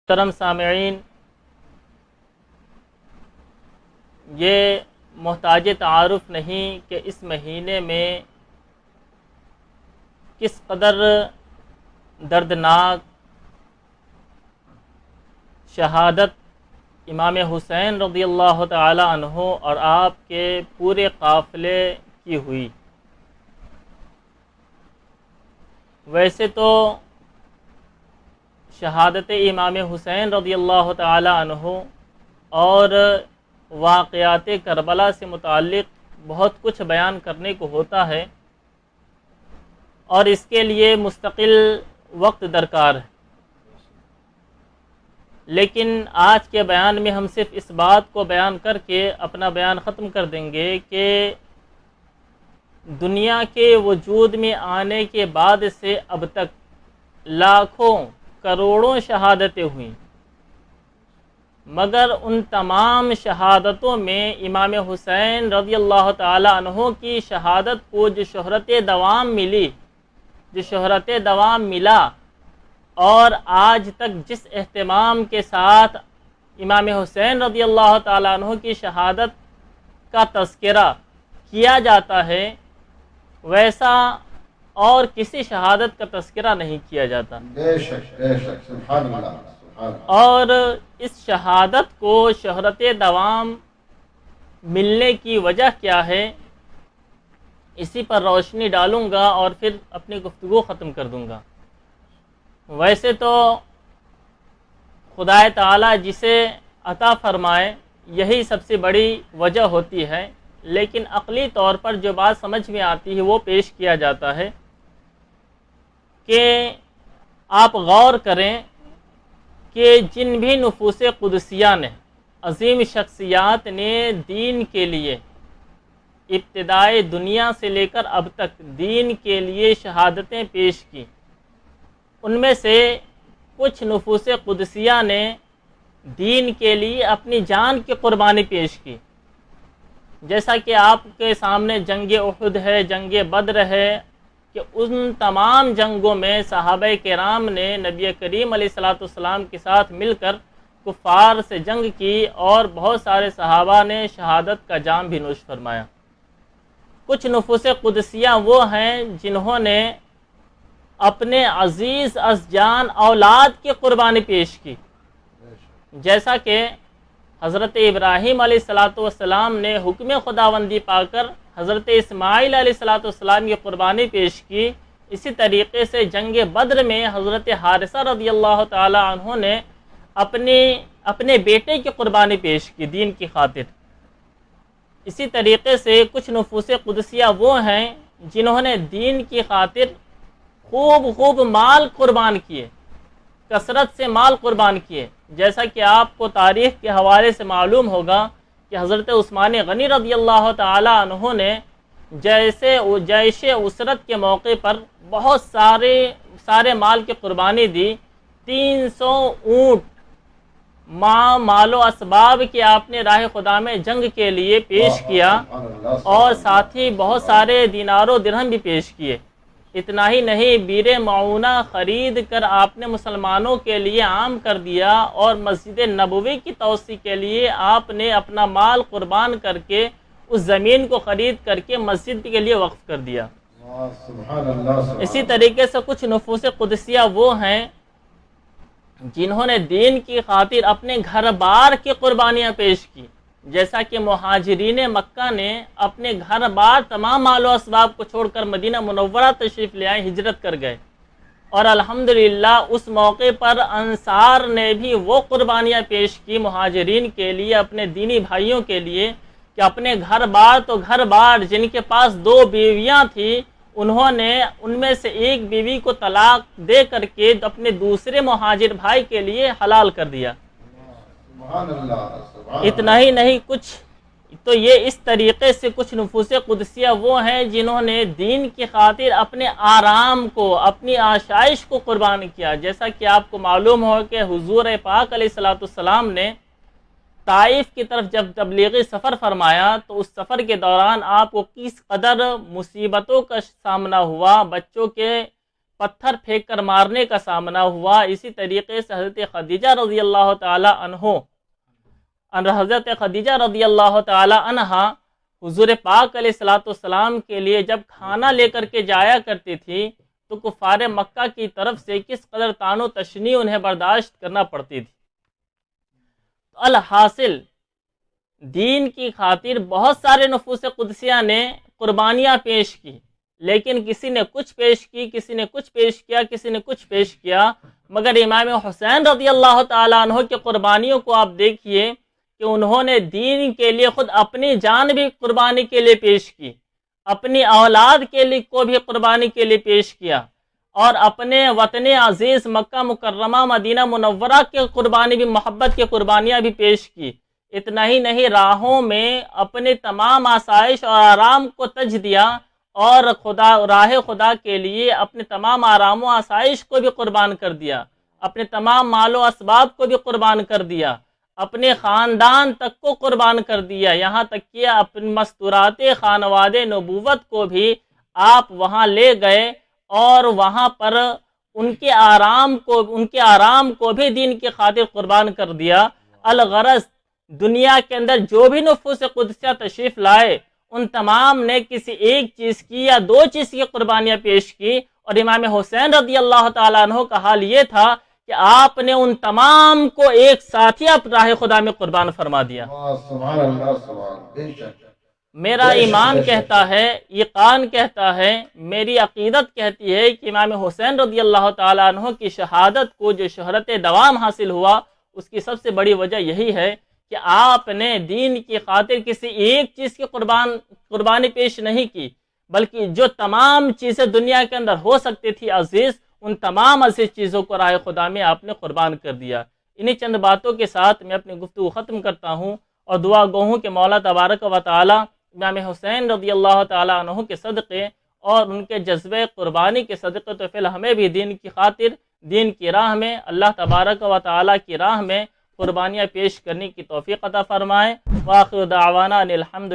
محترم سامعین، یہ محتاج تعارف نہیں کہ اس مہینے میں کس قدر دردناک شہادت امام حسین رضی اللہ تعالی عنہ اور آپ کے پورے قافلے کی ہوئی۔ ویسے تو شہادت امام حسین رضی اللہ تعالی عنہ اور واقعات کربلا سے متعلق بہت کچھ بیان کرنے کو ہوتا ہے اور اس کے لیے مستقل وقت درکار ہے، لیکن آج کے بیان میں ہم صرف اس بات کو بیان کر کے اپنا بیان ختم کر دیں گے کہ دنیا کے وجود میں آنے کے بعد سے اب تک لاکھوں کروڑوں شہادتیں ہوئیں، مگر ان تمام شہادتوں میں امام حسین رضی اللہ تعالی عنہ کی شہادت کو جو شہرت دوام ملی، جو شہرت دوام ملا اور آج تک جس اہتمام کے ساتھ امام حسین رضی اللہ تعالی عنہ کی شہادت کا تذکرہ کیا جاتا ہے، ویسا اور کسی شہادت کا تذکرہ نہیں کیا جاتا۔ بے شک سبحان اللہ سبحان اللہ۔ اور اس شہادت کو شہرت دوام ملنے کی وجہ کیا ہے، اسی پر روشنی ڈالوں گا اور پھر اپنی گفتگو ختم کر دوں گا۔ ویسے تو خدا تعالی جسے عطا فرمائے یہی سب سے بڑی وجہ ہوتی ہے، لیکن عقلی طور پر جو بات سمجھ میں آتی ہے وہ پیش کیا جاتا ہے کہ آپ غور کریں کہ جن بھی نفوس قدسیہ نے، عظیم شخصیات نے دین کے لیے ابتدائے دنیا سے لے کر اب تک دین کے لیے شہادتیں پیش کی، ان میں سے کچھ نفوس قدسیہ نے دین کے لیے اپنی جان کی قربانی پیش کی، جیسا کہ آپ کے سامنے جنگ احد ہے، جنگ بدر ہے، کہ ان تمام جنگوں میں صحابہ کرام نے نبی کریم علیہ السلام کے ساتھ مل کر کفار سے جنگ کی اور بہت سارے صحابہ نے شہادت کا جام بھی نوش فرمایا۔ کچھ نفوس قدسیہ وہ ہیں جنہوں نے اپنے عزیز از جان اولاد کی قربانی پیش کی، جیسا کہ حضرت ابراہیم علیہ السلام نے حکم خداوندی پا کر حضرت اسماعیل علیہ السلام کی قربانی پیش کی، اسی طریقے سے جنگ بدر میں حضرت حارثہ رضی اللہ تعالی عنہ نے اپنے بیٹے کی قربانی پیش کی دین کی خاطر۔ اسی طریقے سے کچھ نفوس قدسیہ وہ ہیں جنہوں نے دین کی خاطر خوب مال قربان کیے، کثرت سے مال قربان کیے، جیسا کہ آپ کو تاریخ کے حوالے سے معلوم ہوگا کہ حضرت عثمان غنی رضی اللہ تعالی عنہ نے جیش اسرت کے موقع پر بہت سارے مال کی قربانی دی، 300 اونٹ مال و اسباب کی آپ نے راہ خدا میں جنگ کے لیے پیش کیا اور ساتھ ہی بہت سارے دینار و درہم بھی پیش کیے۔ اتنا ہی نہیں، بیر معونہ خرید کر آپ نے مسلمانوں کے لیے عام کر دیا اور مسجد نبوی کی توسیع کے لیے آپ نے اپنا مال قربان کر کے اس زمین کو خرید کر کے مسجد کے لیے وقف کر دیا۔ اسی طریقے سے کچھ نفوس قدسیہ وہ ہیں جنہوں نے دین کی خاطر اپنے گھر بار کی قربانیاں پیش کی، جیسا کہ مہاجرین مکہ نے اپنے گھر بار تمام مال و اسباب کو چھوڑ کر مدینہ منورہ تشریف لے آئے، ہجرت کر گئے، اور الحمدللہ اس موقع پر انصار نے بھی وہ قربانیاں پیش کی مہاجرین کے لیے، اپنے دینی بھائیوں کے لیے، کہ اپنے گھر بار جن کے پاس 2 بیویاں تھیں، انہوں نے ان میں سے ایک بیوی کو طلاق دے کر کے اپنے دوسرے مہاجر بھائی کے لیے حلال کر دیا۔ اتنا ہی نہیں، کچھ تو یہ اس طریقے سے کچھ نفوس قدسیہ وہ ہیں جنہوں نے دین کی خاطر اپنے آرام کو، اپنی آشائش کو قربان کیا، جیسا کہ آپ کو معلوم ہو کہ حضور پاک علیہ السلام نے طائف کی طرف جب تبلیغی سفر فرمایا تو اس سفر کے دوران آپ کو کس قدر مصیبتوں کا سامنا ہوا، بچوں کے پتھر پھینک کر مارنے کا سامنا ہوا۔ اسی طریقے سے حضرت خدیجہ رضی اللہ تعالی عنہا حضور پاک علیہ الصلوۃ والسلام کے لیے جب کھانا لے کر کے جایا کرتی تھی تو کفار مکہ کی طرف سے کس قدر طعن و تشنیع انہیں برداشت کرنا پڑتی تھی۔ الحاصل دین کی خاطر بہت سارے نفوس قدسیہ نے قربانیاں پیش کی، لیکن کسی نے کچھ پیش کی، کسی نے کچھ پیش کیا، کسی نے کچھ پیش کیا، مگر امام حسین رضی اللہ تعالیٰ عنہ کی قربانیوں کو آپ دیکھیے کہ انہوں نے دین کے لیے خود اپنی جان بھی قربانی کے لیے پیش کی، اپنی اولاد کے لیے کو بھی قربانی کے لیے پیش کیا، اور اپنے وطن عزیز مکہ مکرمہ مدینہ منورہ کی قربانی بھی، محبت کی قربانیاں بھی پیش کی۔ اتنا ہی نہیں، راہوں میں اپنے تمام آسائش اور آرام کو تج دیا، اور راہ خدا کے لیے اپنے تمام آرام و آسائش کو بھی قربان کر دیا، اپنے تمام مال و اسباب کو بھی قربان کر دیا، اپنے خاندان تک کو قربان کر دیا، یہاں تک کہ اپنے مستورات خانواد نبوت کو بھی آپ وہاں لے گئے اور وہاں پر ان کے آرام کو بھی دین کی خاطر قربان کر دیا۔ الغرض دنیا کے اندر جو بھی نفوس قدسیہ تشریف لائے ان تمام نے کسی ایک چیز کی یا دو چیز کی قربانیاں پیش کی، اور امام حسین رضی اللہ تعالیٰ عنہ کا حال یہ تھا کہ آپ نے ان تمام کو ایک ساتھ ہی راہ خدا میں قربان فرما دیا۔ سبحان اللہ، سبحان بے شک۔ میرا ایمان کہتا ہے، یقین کہتا ہے، میری عقیدت کہتی ہے کہ امام حسین رضی اللہ تعالیٰ عنہ کی شہادت کو جو شہرت دوام حاصل ہوا، اس کی سب سے بڑی وجہ یہی ہے کہ آپ نے دین کی خاطر کسی ایک چیز کی قربانی پیش نہیں کی، بلکہ جو تمام چیزیں دنیا کے اندر ہو سکتی تھی عزیز، ان تمام عزیز چیزوں کو راہ خدا میں آپ نے قربان کر دیا۔ انہی چند باتوں کے ساتھ میں اپنی گفتگو ختم کرتا ہوں، اور دعا گو ہوں کہ مولا تبارک و تعالی امام حسین رضی اللہ تعالیٰ عنہ کے صدقے اور ان کے جذبہ قربانی کے صدقے تو فی ہمیں بھی دین کی خاطر، دین کی راہ میں، اللہ تبارک و تعالیٰ کی راہ میں قربانیاں پیش کرنے کی توفیق عطا فرمائے۔ وآخر دعوانا ان الحمد